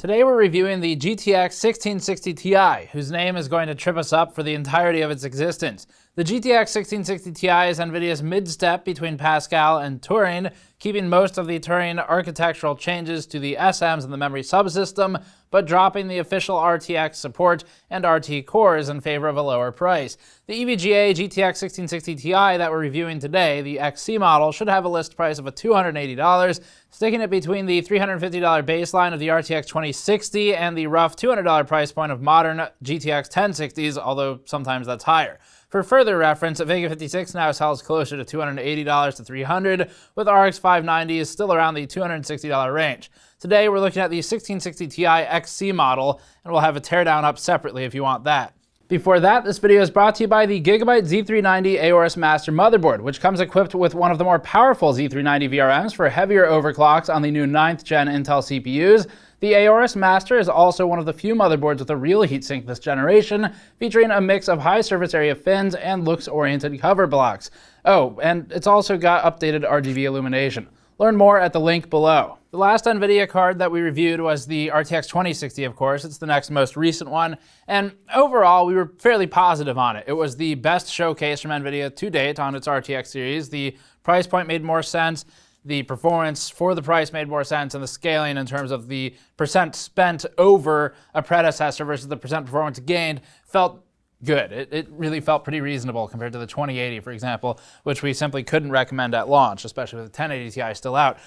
Today we're reviewing the GTX 1660 Ti, whose name is going to trip us up for the entirety of its existence. The GTX 1660 Ti is NVIDIA's mid-step between Pascal and Turing, keeping most of the Turing architectural changes to the SMs and the memory subsystem, but dropping the official RTX support and RT cores in favor of a lower price. The EVGA GTX 1660 Ti that we're reviewing today, the XC model, should have a list price of $280, sticking it between the $350 baseline of the RTX 2060 and the rough $200 price point of modern GTX 1060s, although sometimes that's higher. For further reference, Vega 56 now sells closer to $280 to $300, with RX 590s still around the $260 range. Today we're looking at the 1660 Ti XC model, and we'll have a teardown up separately if you want that. Before that, this video is brought to you by the Gigabyte Z390 Aorus Master motherboard, which comes equipped with one of the more powerful Z390 VRMs for heavier overclocks on the new 9th gen Intel CPUs. The Aorus Master is also one of the few motherboards with a real heatsink this generation, featuring a mix of high surface area fins and looks-oriented cover blocks. Oh, and it's also got updated RGB illumination. Learn more at the link below. The last NVIDIA card that we reviewed was the RTX 2060, of course. It's the next most recent one. And overall, we were fairly positive on it. It was the best showcase from NVIDIA to date on its RTX series. The price point made more sense. The performance for the price made more sense, and the scaling in terms of the percent spent over a predecessor versus the percent performance gained felt good. It really felt pretty reasonable compared to the 2080, for example, which we simply couldn't recommend at launch, especially with the 1080 Ti still out.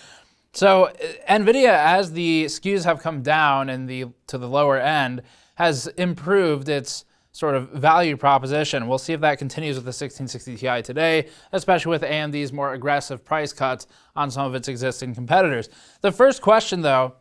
So NVIDIA, as the SKUs have come down to the lower end, has improved its sort of value proposition. We'll see if that continues with the 1660 Ti today, especially with AMD's more aggressive price cuts on some of its existing competitors. The first question, though,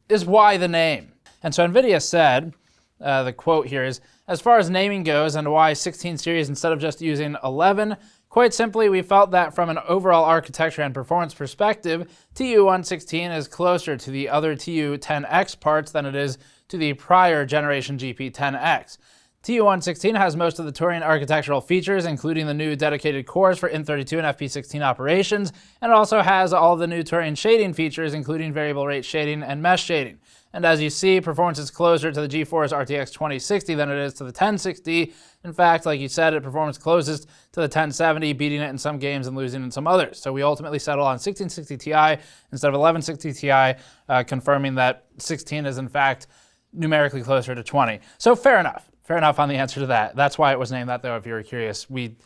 is why the name? And so NVIDIA said, the quote here is, "As far as naming goes and why 16 series instead of just using 11, quite simply, we felt that from an overall architecture and performance perspective, TU116 is closer to the other TU10X parts than it is to the prior generation GP10X. TU116 has most of the Turing architectural features, including the new dedicated cores for Int32 and FP16 operations, and it also has all the new Turing shading features, including variable rate shading and mesh shading. And as you see, performance is closer to the GeForce RTX 2060 than it is to the 1060. In fact, like you said, it performance closest to the 1070, beating it in some games and losing in some others. So we ultimately settle on 1660 Ti instead of 1160 Ti, confirming that 16 is in fact numerically closer to 20. So fair enough. Fair enough on the answer to that. That's why it was named that, though, if you were curious. We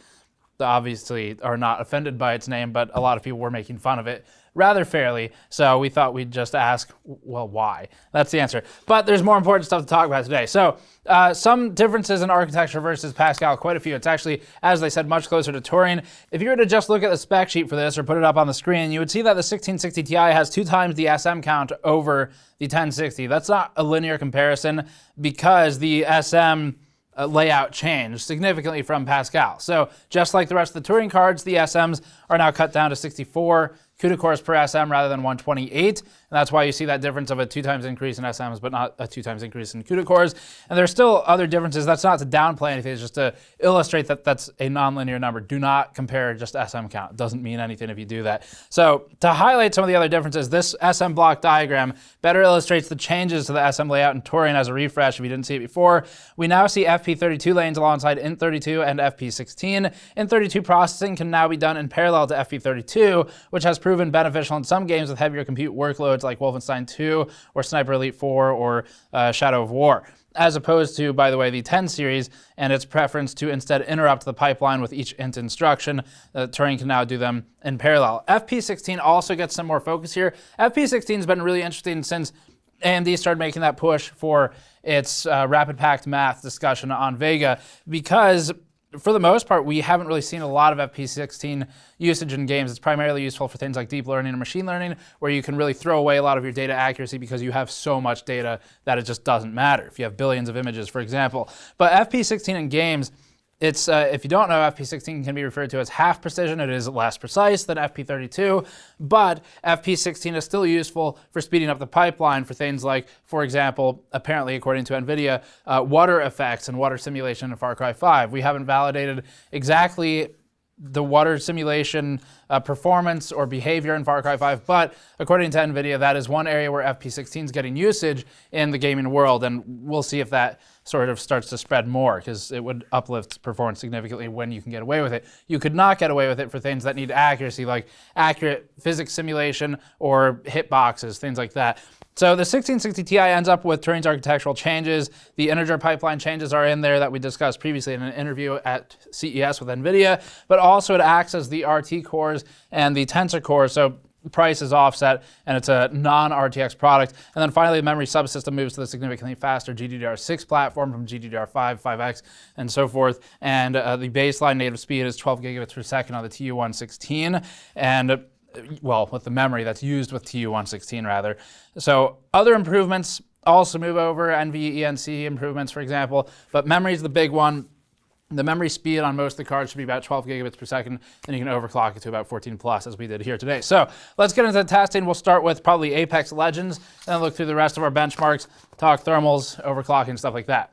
obviously are not offended by its name, but a lot of people were making fun of it rather fairly, so we thought we'd just ask, well, why? That's the answer. But there's more important stuff to talk about today. So some differences in architecture versus Pascal, quite a few. It's actually, as they said, much closer to Turing. If you were to just look at the spec sheet for this or put it up on the screen, you would see that the 1660 Ti has 2 times the SM count over the 1060. That's not a linear comparison because the SM layout changed significantly from Pascal. So just like the rest of the Turing cards, the SMs are now cut down to 64 CUDA cores per SM rather than 128. And that's why you see that difference of a 2 times increase in SMs, but not a 2 times increase in CUDA cores. And there's still other differences. That's not to downplay anything. It's just to illustrate that that's a nonlinear number. Do not compare just SM count. It doesn't mean anything if you do that. So to highlight some of the other differences, this SM block diagram better illustrates the changes to the SM layout in Turing as a refresh if you didn't see it before. We now see FP32 lanes alongside Int32 and FP16. Int32 processing can now be done in parallel to FP32, which has proven beneficial in some games with heavier compute workloads like Wolfenstein 2 or Sniper Elite 4 or Shadow of War, as opposed to, by the way, the 10 series and its preference to instead interrupt the pipeline with each int instruction. Turing can now do them in parallel. FP16 also gets some more focus here. FP16 has been really interesting since AMD started making that push for its rapid packed math discussion on Vega, because for the most part, we haven't really seen a lot of FP16 usage in games. It's primarily useful for things like deep learning and machine learning, where you can really throw away a lot of your data accuracy because you have so much data that it just doesn't matter. If you have billions of images, for example. But FP16 in games, it's if you don't know, FP16 can be referred to as half precision. It is less precise than FP32, but FP16 is still useful for speeding up the pipeline for things like, for example, apparently according to NVIDIA, water effects and water simulation in Far Cry 5. We haven't validated exactly the water simulation performance or behavior in Far Cry 5, but according to NVIDIA, that is one area where FP16 is getting usage in the gaming world, and we'll see if that sort of starts to spread more, because it would uplift performance significantly when you can get away with it. You could not get away with it for things that need accuracy, like accurate physics simulation or hitboxes, things like that. So the 1660 Ti ends up with Turing's architectural changes. The integer pipeline changes are in there that we discussed previously in an interview at CES with NVIDIA, but also it acts as the RT cores and the Tensor cores, so price is offset, and it's a non-RTX product. And then finally, the memory subsystem moves to the significantly faster GDDR6 platform from GDDR5, 5X, and so forth. And the baseline native speed is 12 gigabits per second on the TU116, and well, with the memory that's used with TU116 rather. So other improvements also move over, NVENC improvements, for example, but memory is the big one. The memory speed on most of the cards should be about 12 gigabits per second, and you can overclock it to about 14 plus, as we did here today. So let's get into the testing. We'll start with probably Apex Legends, then look through the rest of our benchmarks, talk thermals, overclocking, stuff like that.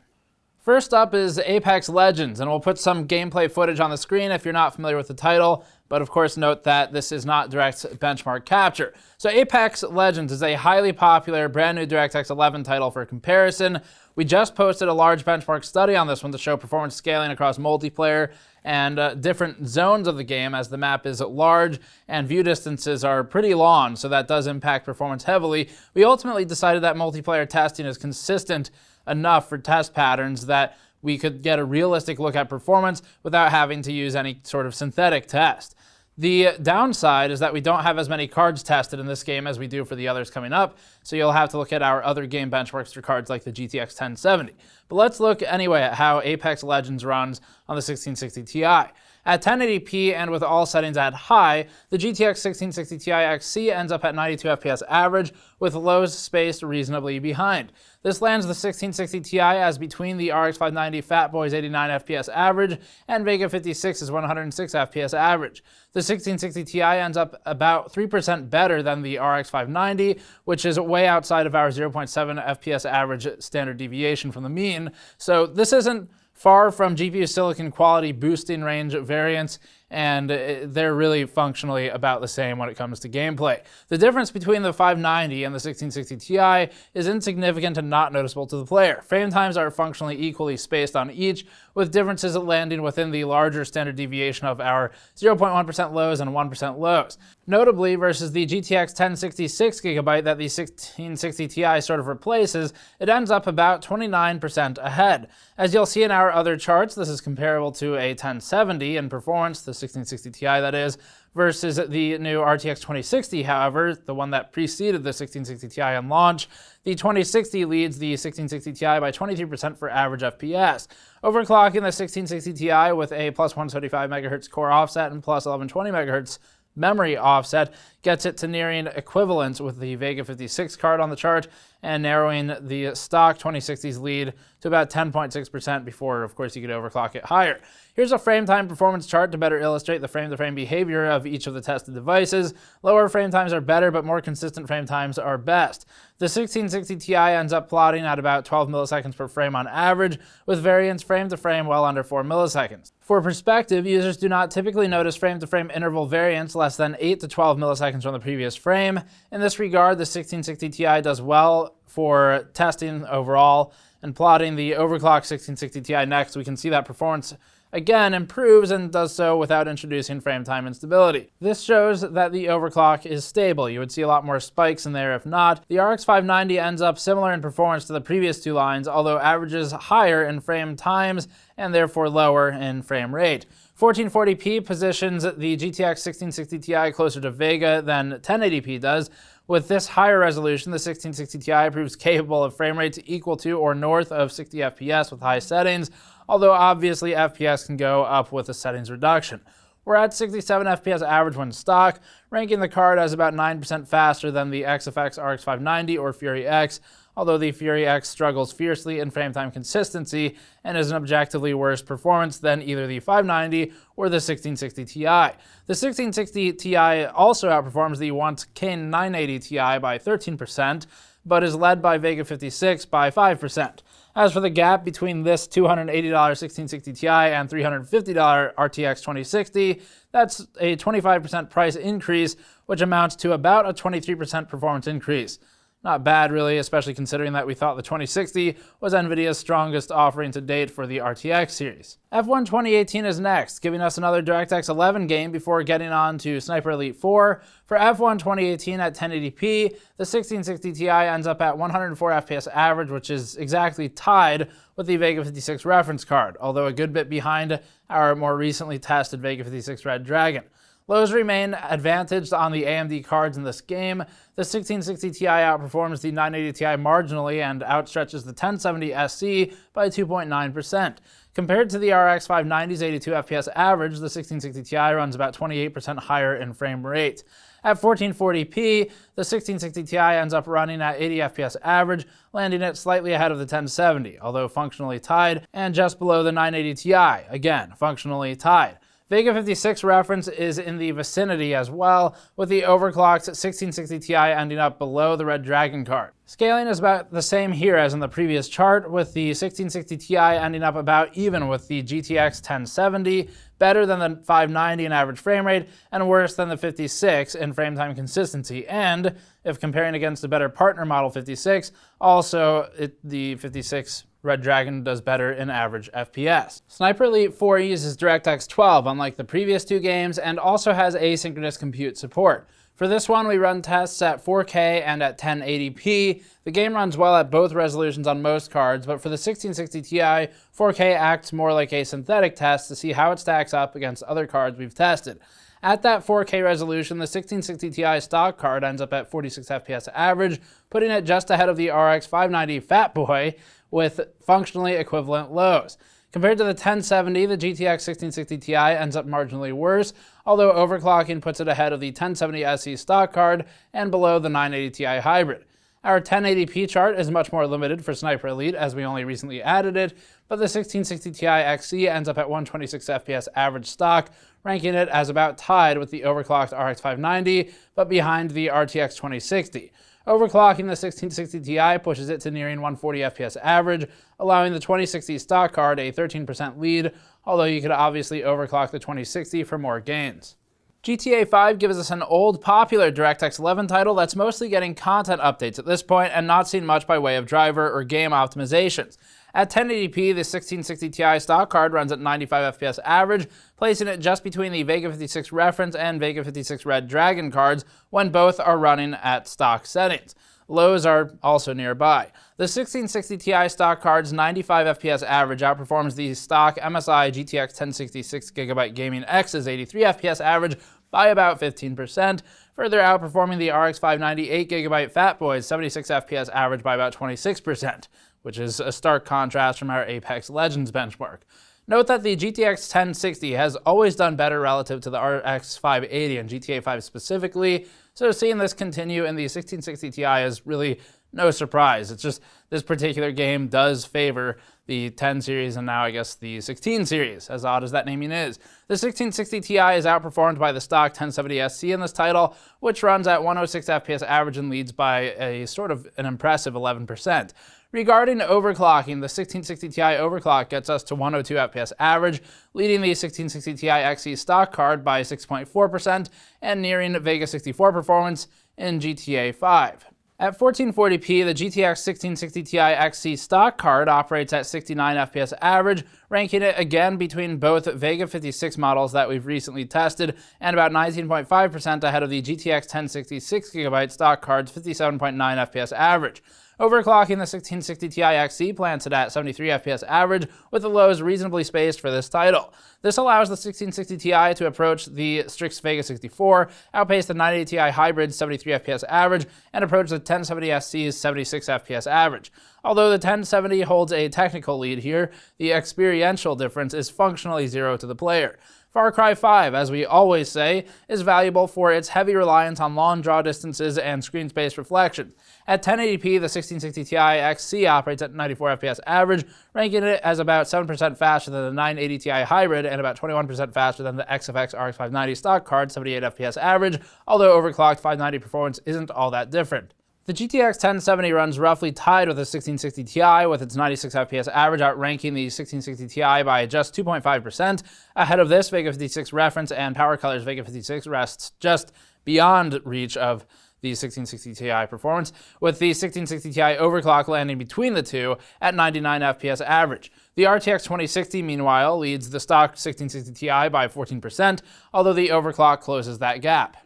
First up is Apex Legends, and we'll put some gameplay footage on the screen if you're not familiar with the title, but of course note that this is not direct benchmark capture. So Apex Legends is a highly popular brand new DirectX 11 title for comparison. We just posted a large benchmark study on this one to show performance scaling across multiplayer and different zones of the game, as the map is large and view distances are pretty long, so that does impact performance heavily. We ultimately decided that multiplayer testing is consistent enough for test patterns that we could get a realistic look at performance without having to use any sort of synthetic test. The downside is that we don't have as many cards tested in this game as we do for the others coming up, so you'll have to look at our other game benchmarks for cards like the GTX 1070. But let's look anyway at how Apex Legends runs on the 1660 Ti. At 1080p and with all settings at high, the GTX 1660 Ti XC ends up at 92 FPS average, with lows spaced reasonably behind. This lands the 1660 Ti as between the RX 590 Fat Boy's 89 FPS average and Vega 56's 106 FPS average. The 1660 Ti ends up about 3% better than the RX 590, which is way outside of our 0.7 FPS average standard deviation from the mean. So this isn't far from GPU silicon quality boosting range variants, and they're really functionally about the same when it comes to gameplay. The difference between the 590 and the 1660 Ti is insignificant and not noticeable to the player. Frame times are functionally equally spaced on each, with differences landing within the larger standard deviation of our 0.1% lows and 1% lows. Notably, versus the GTX 1066 GB that the 1660 Ti sort of replaces, it ends up about 29% ahead. As you'll see in our other charts, this is comparable to a 1070 in performance, the 1660 Ti that is, versus the new RTX 2060, however, the one that preceded the 1660 Ti on launch. The 2060 leads the 1660 Ti by 23% for average FPS. Overclocking the 1660 Ti with a plus 175 MHz core offset and plus 1120 MHz memory offset gets it to nearing equivalence with the Vega 56 card on the chart, and narrowing the stock 2060's lead to about 10.6% before, of course, you could overclock it higher. Here's a frame time performance chart to better illustrate the frame-to-frame behavior of each of the tested devices. Lower frame times are better, but more consistent frame times are best. The 1660 Ti ends up plotting at about 12 milliseconds per frame on average, with variance frame-to-frame well under 4 milliseconds. For perspective, users do not typically notice frame-to-frame interval variance less than 8 to 12 milliseconds from the previous frame. In this regard, the 1660 Ti does well for testing overall, and plotting the overclocked 1660 Ti next, we can see that performance again improves and does so without introducing frame time instability. This shows that the overclock is stable. You would see a lot more spikes in there if not. The RX 590 ends up similar in performance to the previous two lines, although averages higher in frame times and therefore lower in frame rate. 1440p positions the GTX 1660 Ti closer to Vega than 1080p does. With this higher resolution, the 1660 Ti proves capable of frame rates equal to or north of 60 FPS with high settings, although obviously FPS can go up with a settings reduction. We're at 67 FPS average when stock, ranking the card as about 9% faster than the XFX RX 590 or Fury X, although the Fury X struggles fiercely in frame time consistency and is an objectively worse performance than either the 590 or the 1660 Ti. The 1660 Ti also outperforms the once Kane 980 Ti by 13%, but is led by Vega 56 by 5%. As for the gap between this $280 1660 Ti and $350 RTX 2060, that's a 25% price increase, which amounts to about a 23% performance increase. Not bad, really, especially considering that we thought the 2060 was NVIDIA's strongest offering to date for the RTX series. F1 2018 is next, giving us another DirectX 11 game before getting on to Sniper Elite 4. For F1 2018 at 1080p, the 1660 Ti ends up at 104 FPS average, which is exactly tied with the Vega 56 reference card, although a good bit behind our more recently tested Vega 56 Red Dragon. Lows remain advantaged on the AMD cards in this game. The 1660 Ti outperforms the 980 Ti marginally and outstretches the 1070 SC by 2.9%. Compared to the RX 590's 82 FPS average, the 1660 Ti runs about 28% higher in frame rate. At 1440p, the 1660 Ti ends up running at 80 FPS average, landing it slightly ahead of the 1070, although functionally tied, and just below the 980 Ti, again, functionally tied. Vega 56 reference is in the vicinity as well, with the overclocked 1660 Ti ending up below the Red Dragon card. Scaling is about the same here as in the previous chart, with the 1660 Ti ending up about even with the GTX 1070, better than the 590 in average frame rate, and worse than the 56 in frame time consistency. And, if comparing against a better partner model 56, also the 56 Red Dragon does better in average FPS. Sniper Elite 4 uses DirectX 12, unlike the previous two games, and also has asynchronous compute support. For this one, we run tests at 4K and at 1080p. The game runs well at both resolutions on most cards, but for the 1660 Ti, 4K acts more like a synthetic test to see how it stacks up against other cards we've tested. At that 4K resolution, the 1660 Ti stock card ends up at 46 FPS average, putting it just ahead of the RX 590 Fat Boy with functionally equivalent lows. Compared to the 1070, the GTX 1660 Ti ends up marginally worse, although overclocking puts it ahead of the 1070 SE stock card and below the 980 Ti hybrid. Our 1080p chart is much more limited for Sniper Elite, as we only recently added it, but the 1660 Ti XE ends up at 126 FPS average stock, ranking it as about tied with the overclocked RX 590, but behind the RTX 2060. Overclocking the 1660 Ti pushes it to nearing 140 FPS average, allowing the 2060 stock card a 13% lead, although you could obviously overclock the 2060 for more gains. GTA 5 gives us an old, popular DirectX 11 title that's mostly getting content updates at this point and not seen much by way of driver or game optimizations. At 1080p, the 1660 Ti stock card runs at 95 FPS average, placing it just between the Vega 56 Reference and Vega 56 Red Dragon cards when both are running at stock settings. Lows are also nearby. The 1660 Ti stock card's 95 FPS average outperforms the stock MSI GTX 1066GB Gaming X's 83 FPS average by about 15%, further outperforming the RX 590 8GB Fat Boy's 76 FPS average by about 26%, which is a stark contrast from our Apex Legends benchmark. Note that the GTX 1060 has always done better relative to the RX 580 and GTA 5 specifically, so seeing this continue in the 1660 Ti is really no surprise. It's just this particular game does favor the 10 series and now I guess the 16 series, as odd as that naming is. The 1660 Ti is outperformed by the stock 1070 SC in this title, which runs at 106 FPS average and leads by a sort of an impressive 11%. Regarding overclocking, the 1660 Ti overclock gets us to 102 FPS average, leading the 1660 Ti XE stock card by 6.4% and nearing Vega 64 performance in GTA 5. At 1440p, the GTX 1660 Ti XC stock card operates at 69 FPS average, ranking it again between both Vega 56 models that we've recently tested and about 19.5% ahead of the GTX 1060 6GB stock card's 57.9 FPS average. Overclocking the 1660 Ti XE plants it at 73 FPS average, with the lows reasonably spaced for this title. This allows the 1660 Ti to approach the Strix Vega 64, outpace the 980 Ti hybrid's 73 FPS average, and approach the 1070 SC's 76 FPS average. Although the 1070 holds a technical lead here, the experiential difference is functionally zero to the player. Far Cry 5, as we always say, is valuable for its heavy reliance on long draw distances and screen space reflection. At 1080p, the 1660 Ti XC operates at 94 FPS average, ranking it as about 7% faster than the 980 Ti hybrid and about 21% faster than the XFX RX 590 stock card 78 FPS average, although overclocked 590 performance isn't all that different. The GTX 1070 runs roughly tied with the 1660 Ti, with its 96 FPS average outranking the 1660 Ti by just 2.5%. Ahead of this, Vega 56 reference and Power Color's Vega 56 rests just beyond reach of the 1660 Ti performance, with the 1660 Ti overclock landing between the two at 99 FPS average. The RTX 2060, meanwhile, leads the stock 1660 Ti by 14%, although the overclock closes that gap.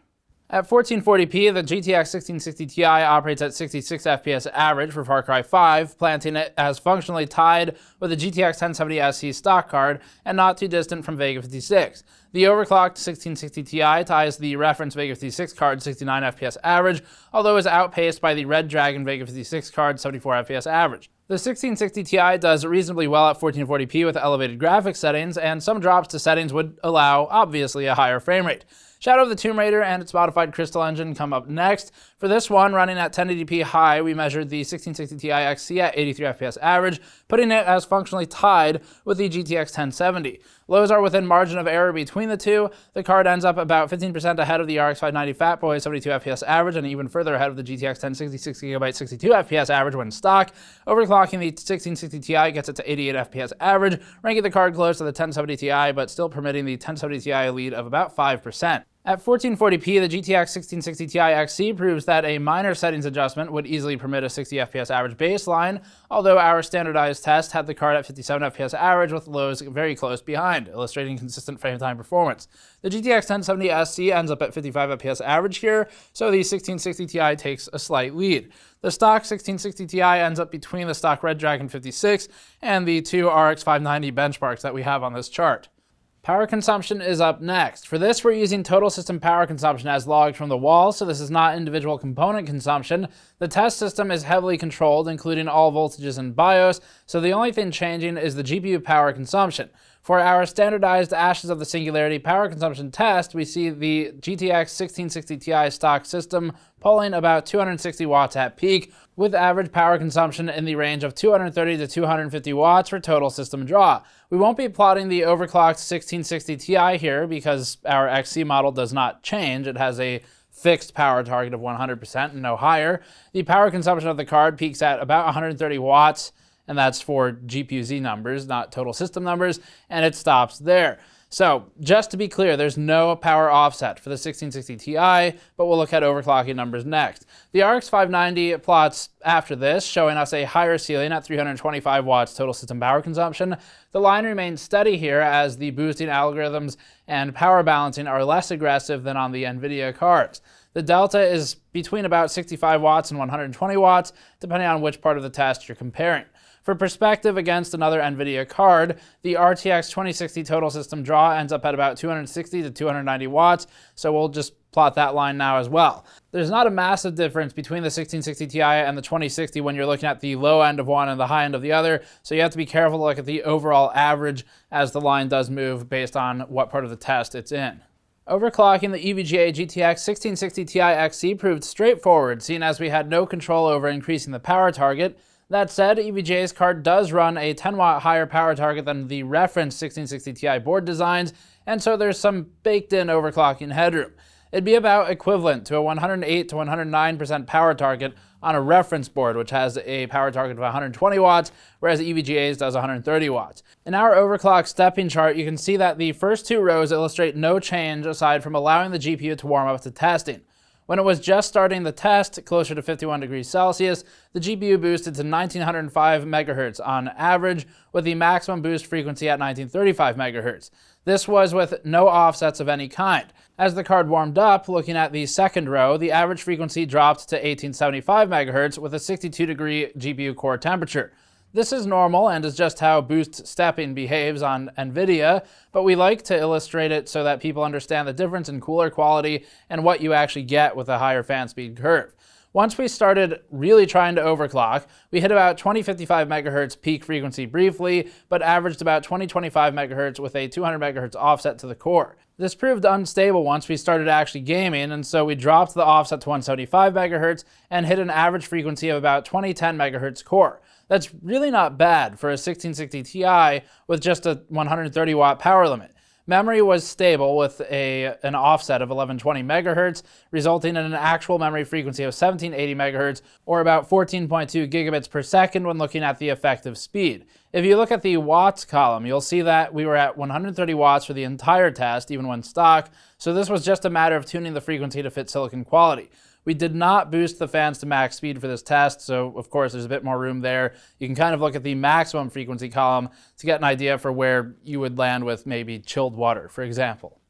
At 1440p, the GTX 1660 Ti operates at 66 FPS average for Far Cry 5, planting it as functionally tied with the GTX 1070 SC stock card and not too distant from Vega 56. The overclocked 1660 Ti ties the reference Vega 56 card 69 FPS average, although is outpaced by the Red Dragon Vega 56 card 74 FPS average. The 1660 Ti does reasonably well at 1440p with elevated graphics settings, and some drops to settings would allow, obviously, a higher frame rate. Shadow of the Tomb Raider and its modified Crystal Engine come up next. For this one, running at 1080p high, we measured the 1660 Ti XC at 83 FPS average, putting it as functionally tied with the GTX 1070. Lows are within margin of error between the two. The card ends up about 15% ahead of the RX 590 Fatboy 72 FPS average, and even further ahead of the GTX 1060 6GB 62 FPS average when stock. Overclocking the 1660 Ti gets it to 88 FPS average, ranking the card close to the 1070 Ti, but still permitting the 1070 Ti lead of about 5%. At 1440p, the GTX 1660 Ti XC proves that a minor settings adjustment would easily permit a 60 FPS average baseline, although our standardized test had the card at 57 FPS average with lows very close behind, illustrating consistent frame time performance. The GTX 1070 SC ends up at 55 FPS average here, so the 1660 Ti takes a slight lead. The stock 1660 Ti ends up between the stock Red Dragon 56 and the two RX 590 benchmarks that we have on this chart. Power consumption is up next. For this, we're using total system power consumption as logged from the wall, so this is not individual component consumption. The test system is heavily controlled, including all voltages in BIOS, so the only thing changing is the GPU power consumption. For our standardized Ashes of the Singularity power consumption test, we see the GTX 1660 Ti stock system pulling about 260 watts at peak, with average power consumption in the range of 230 to 250 watts for total system draw. We won't be plotting the overclocked 1660 Ti here because our XC model does not change. It has a fixed power target of 100% and no higher. The power consumption of the card peaks at about 130 watts, and that's for GPU-Z numbers, not total system numbers, and it stops there. So, just to be clear, there's no power offset for the 1660 Ti, but we'll look at overclocking numbers next. The RX 590 plots after this, showing us a higher ceiling at 325 watts total system power consumption. The line remains steady here as the boosting algorithms and power balancing are less aggressive than on the NVIDIA cards. The delta is between about 65 watts and 120 watts, depending on which part of the test you're comparing. For perspective against another NVIDIA card, the RTX 2060 total system draw ends up at about 260 to 290 watts, so we'll just plot that line now as well. There's not a massive difference between the 1660 Ti and the 2060 when you're looking at the low end of one and the high end of the other, so you have to be careful to look at the overall average as the line does move based on what part of the test it's in. Overclocking the EVGA GTX 1660 Ti XC proved straightforward, seeing as we had no control over increasing the power target. That said, EVGA's card does run a 10 watt higher power target than the reference 1660 Ti board designs, and so there's some baked-in overclocking headroom. It'd be about equivalent to a 108 to 109% power target on a reference board, which has a power target of 120 watts, whereas EVGA's does 130 watts. In our overclock stepping chart, you can see that the first two rows illustrate no change aside from allowing the GPU to warm up to testing. When it was just starting the test, closer to 51 degrees Celsius, the GPU boosted to 1905 MHz on average, with the maximum boost frequency at 1935 MHz. This was with no offsets of any kind. As the card warmed up, looking at the second row, the average frequency dropped to 1875 MHz with a 62-degree GPU core temperature. This is normal and is just how boost stepping behaves on NVIDIA, but we like to illustrate it so that people understand the difference in cooler quality and what you actually get with a higher fan speed curve. Once we started really trying to overclock, we hit about 2055 MHz peak frequency briefly, but averaged about 2025 MHz with a 200 MHz offset to the core. This proved unstable once we started actually gaming, and so we dropped the offset to 175 MHz and hit an average frequency of about 2010 MHz core. That's really not bad for a 1660 Ti with just a 130 watt power limit. Memory was stable with an offset of 1120 megahertz, resulting in an actual memory frequency of 1780 megahertz, or about 14.2 gigabits per second when looking at the effective speed. If you look at the watts column, you'll see that we were at 130 watts for the entire test, even when stock, so this was just a matter of tuning the frequency to fit silicon quality. We did not boost the fans to max speed for this test, so of course there's a bit more room there. You can kind of look at the maximum frequency column to get an idea for where you would land with maybe chilled water, for example.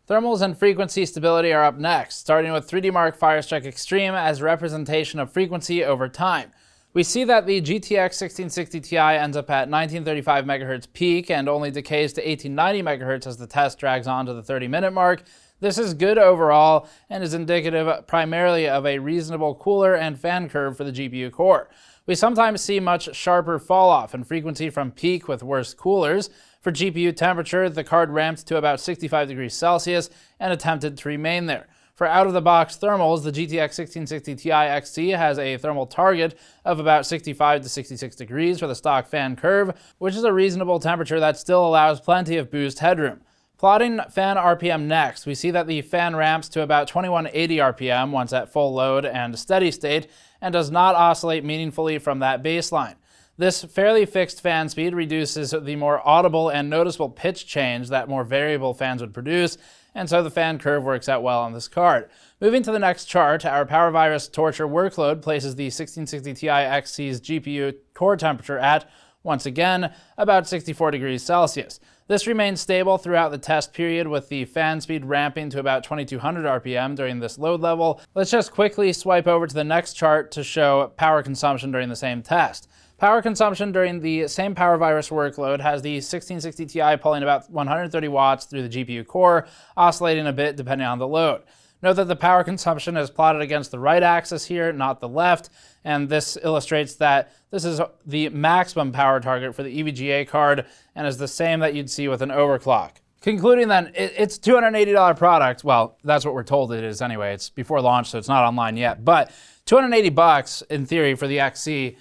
Thermals and frequency stability are up next, starting with 3D Mark Firestrike Extreme as representation of frequency over time. We see that the GTX 1660 Ti ends up at 1935 MHz peak and only decays to 1890 MHz as the test drags on to the 30-minute mark. This is good overall and is indicative primarily of a reasonable cooler and fan curve for the GPU core. We sometimes see much sharper fall off in frequency from peak with worse coolers. For GPU temperature, the card ramped to about 65 degrees Celsius and attempted to remain there. For out-of-the-box thermals, the GTX 1660 Ti XT has a thermal target of about 65 to 66 degrees for the stock fan curve, which is a reasonable temperature that still allows plenty of boost headroom. Plotting fan RPM next, we see that the fan ramps to about 2180 RPM once at full load and steady state, and does not oscillate meaningfully from that baseline. This fairly fixed fan speed reduces the more audible and noticeable pitch change that more variable fans would produce, and so the fan curve works out well on this card. Moving to the next chart, our power virus torture workload places the 1660 Ti XT's GPU core temperature at, once again, about 64 degrees Celsius. This remains stable throughout the test period with the fan speed ramping to about 2200 RPM during this load level. Let's just quickly swipe over to the next chart to show power consumption during the same test. Power consumption during the same power virus workload has the 1660 Ti pulling about 130 watts through the GPU core, oscillating a bit depending on the load. Note that the power consumption is plotted against the right axis here, not the left, and this illustrates that this is the maximum power target for the EVGA card and is the same that you'd see with an overclock. Concluding then, it's a $280 product. Well, that's what we're told it is anyway. It's before launch, so it's not online yet, but $280 in theory for the XC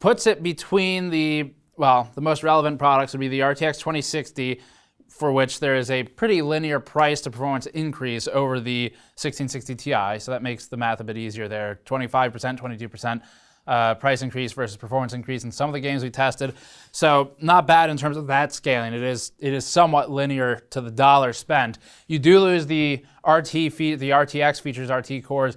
puts it between the most relevant products would be the RTX 2060, for which there is a pretty linear price to performance increase over the 1660 Ti, so that makes the math a bit easier there. 25%, 22% price increase versus performance increase in some of the games we tested. So not bad in terms of that scaling. It is somewhat linear to the dollar spent. You do lose the RTX features, RT cores.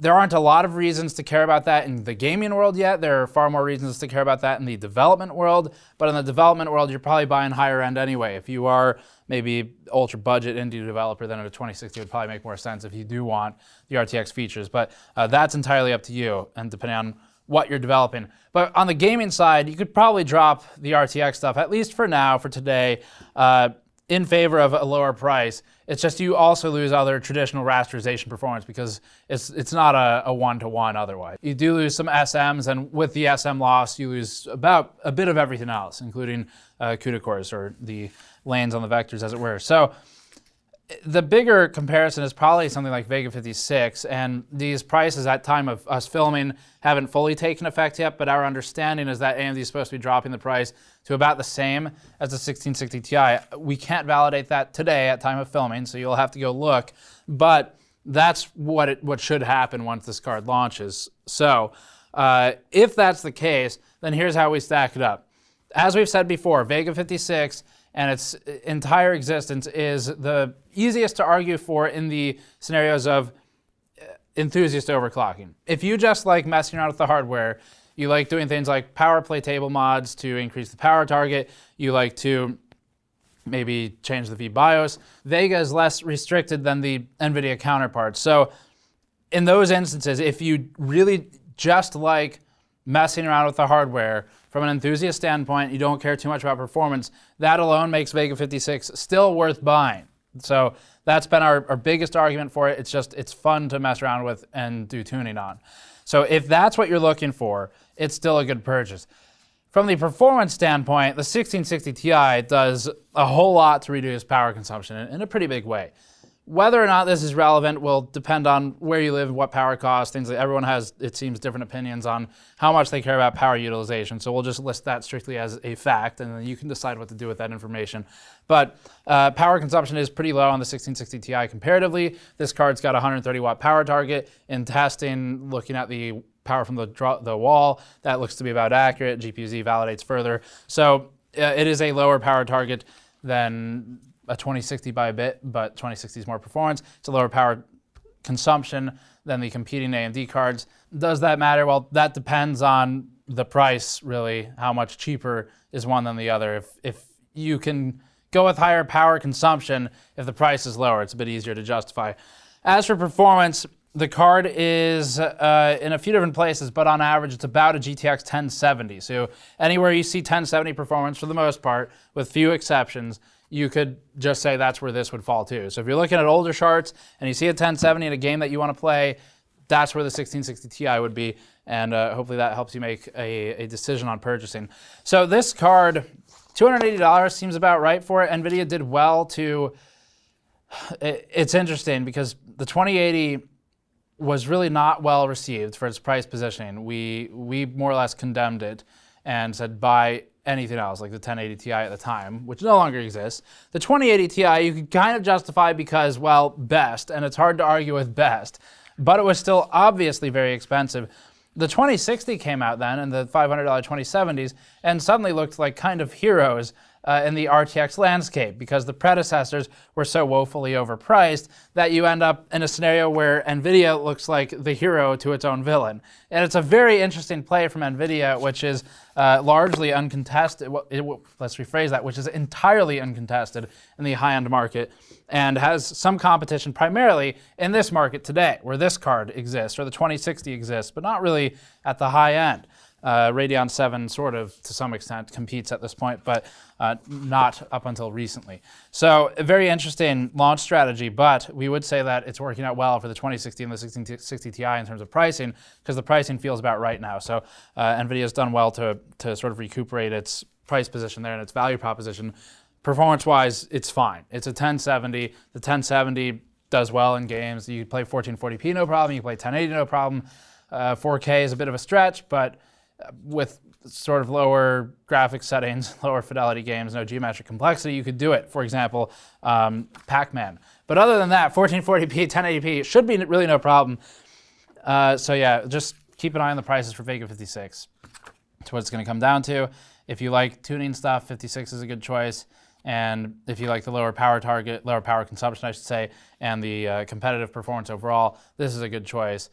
There aren't a lot of reasons to care about that in the gaming world yet. There are far more reasons to care about that in the development world. But in the development world, you're probably buying higher end anyway. If you are maybe ultra budget indie developer, then a 2060 would probably make more sense if you do want the RTX features. But that's entirely up to you and depending on what you're developing. But on the gaming side, you could probably drop the RTX stuff, at least for now, for today, in favor of a lower price. It's just you also lose other traditional rasterization performance because it's not a one-to-one otherwise. You do lose some SMs, and with the SM loss, you lose about a bit of everything else, including CUDA cores, or the lanes on the vectors, as it were. So the bigger comparison is probably something like Vega 56, and these prices at time of us filming haven't fully taken effect yet, but our understanding is that AMD is supposed to be dropping the price to about the same as the 1660 Ti. We can't validate that today at time of filming, so you'll have to go look, but that's what should happen once this card launches. So if that's the case, then here's how we stack it up. As we've said before, Vega 56 and its entire existence is the easiest to argue for in the scenarios of enthusiast overclocking. If you just like messing around with the hardware, you like doing things like power play table mods to increase the power target, you like to maybe change the vBIOS, Vega is less restricted than the NVIDIA counterparts. So in those instances, if you really just like messing around with the hardware from an enthusiast standpoint, you don't care too much about performance, that alone makes Vega 56 still worth buying. So that's been our biggest argument for it. It's fun to mess around with and do tuning on. So if that's what you're looking for, it's still a good purchase. From the performance standpoint, the 1660 Ti does a whole lot to reduce power consumption in a pretty big way. Whether or not this is relevant will depend on where you live, what power costs, things like everyone has, it seems, different opinions on how much they care about power utilization. So we'll just list that strictly as a fact, and then you can decide what to do with that information. But power consumption is pretty low on the 1660 Ti comparatively. This card's got a 130 watt power target. In testing, looking at the power from the wall, that looks to be about accurate. GPU-Z validates further. So it is a lower power target than a 2060 by a bit, but 2060 is more performance. It's a lower power consumption than the competing AMD cards. Does that matter? Well, that depends on the price, really. How much cheaper is one than the other? If you can go with higher power consumption, if the price is lower, it's a bit easier to justify. As for performance, the card is in a few different places, but on average, it's about a GTX 1070. So anywhere you see 1070 performance, for the most part, with few exceptions, you could just say that's where this would fall too. So if you're looking at older charts and you see a 1070 in a game that you want to play, that's where the 1660 Ti would be, and hopefully that helps you make a decision on purchasing. So this card, $280 seems about right for it. NVIDIA did well to, it's interesting because the 2080 was really not well received for its price positioning. We more or less condemned it and said buy anything else, like the 1080 Ti at the time, which no longer exists. The 2080 Ti you could kind of justify because, well, best, and it's hard to argue with best, but it was still obviously very expensive. The 2060 came out then, and the $500 2070s, and suddenly looked like kind of heroes in the RTX landscape because the predecessors were so woefully overpriced that you end up in a scenario where NVIDIA looks like the hero to its own villain. And it's a very interesting play from NVIDIA, which is largely uncontested. Let's rephrase that, which is entirely uncontested in the high-end market and has some competition primarily in this market today, where this card exists, or the 2060 exists, but not really at the high end. Radeon 7 sort of, to some extent, competes at this point, but not up until recently. So a very interesting launch strategy, but we would say that it's working out well for the 2060 and the 1660 Ti in terms of pricing, because the pricing feels about right now. So NVIDIA's done well to sort of recuperate its price position there and its value proposition. Performance-wise, it's fine. It's a 1070. The 1070 does well in games. You play 1440p, no problem. You play 1080, no problem. 4K is a bit of a stretch, but with sort of lower graphics settings, lower fidelity games, no geometric complexity, you could do it. For example, Pac-Man. But other than that, 1440p, 1080p should be really no problem. So yeah, just keep an eye on the prices for Vega 56. That's what it's going to come down to. If you like tuning stuff, 56 is a good choice. And if you like the lower power target, lower power consumption, I should say, and the competitive performance overall, this is a good choice.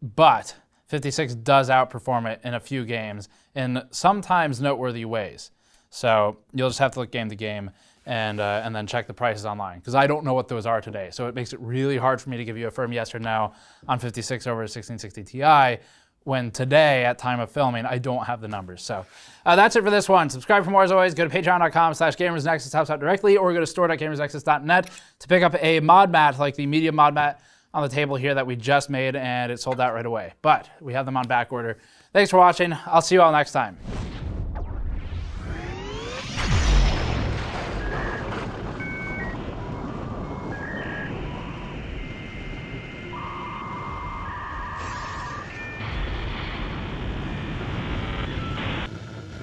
But 56 does outperform it in a few games in sometimes noteworthy ways. So you'll just have to look game to game and then check the prices online, because I don't know what those are today. So it makes it really hard for me to give you a firm yes or no on 56 over 1660 Ti, when today, at time of filming, I don't have the numbers. So that's it for this one. Subscribe for more as always. Go to patreon.com/gamersnexus, helps out directly, or go to store.gamersnexus.net to pick up a mod mat like the medium mod mat on the table here that we just made, and it sold out right away. But we have them on back order. Thanks for watching. I'll see you all next time.